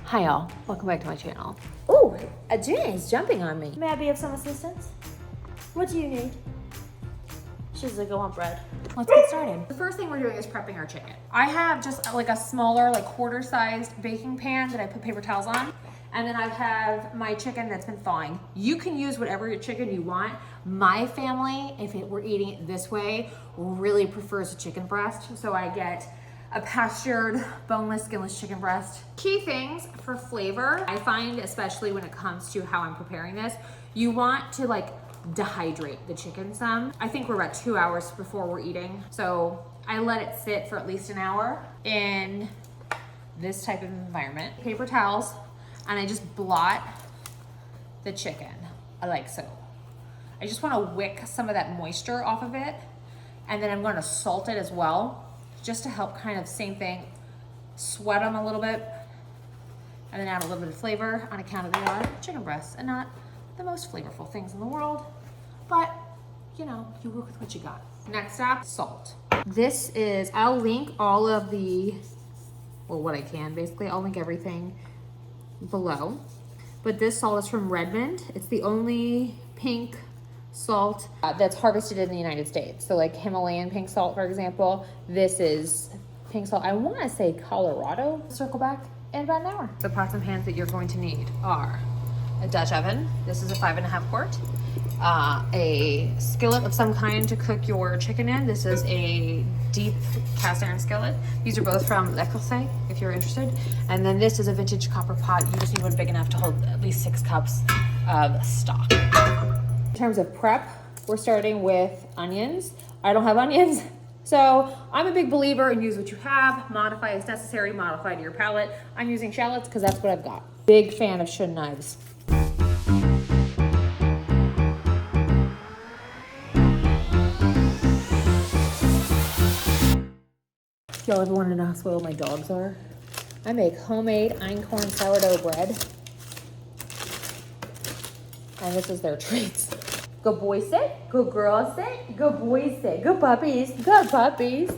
Hi y'all, welcome back to my channel. Oh, Adina is jumping on me. May I be of some assistance? What do you need? She's like, I want bread. Let's get started. The first thing we're doing is prepping our chicken. I have just like a smaller, like quarter-sized baking pan that I put paper towels on. And then I have my chicken that's been thawing. You can use whatever chicken you want. My family, if we're eating it this way, really prefers a chicken breast. So I get a pastured, boneless, skinless chicken breast. Key things for flavor, I find, especially when it comes to how I'm preparing this, you want to like dehydrate the chicken some. I think we're about 2 hours before we're eating. So I let it sit for at least an hour in this type of environment. Paper towels, and I just blot the chicken, like so. I just wanna wick some of that moisture off of it, and then I'm gonna salt it as well, just to help kind of, same thing, sweat them a little bit, and then add a little bit of flavor on account of they are chicken breasts and not the most flavorful things in the world, but you know, you work with what you got. Next up, salt. This is, I'll link all of the, well, what I can basically, I'll link everything below. But this salt is from Redmond. It's the only pink salt that's harvested in the United States. So like Himalayan pink salt, for example, this is pink salt. I want to say Colorado. Circle back in about an hour. The pots and pans that you're going to need are a Dutch oven. This is a 5.5 quart. A skillet of some kind to cook your chicken in. This is a deep cast iron skillet. These are both from L'Ecossaise, if you're interested. And then this is a vintage copper pot. You just need one big enough to hold at least 6 cups of stock. In terms of prep, we're starting with onions. I don't have onions, so I'm a big believer in use what you have, modify as necessary, modify to your palate. I'm using shallots because that's what I've got. Big fan of Shun knives. Y'all ever want to know how spoiled my dogs are? I make homemade einkorn sourdough bread. And this is their treats. Good boys sit, good girls sit, good boys sit, good puppies, good puppies.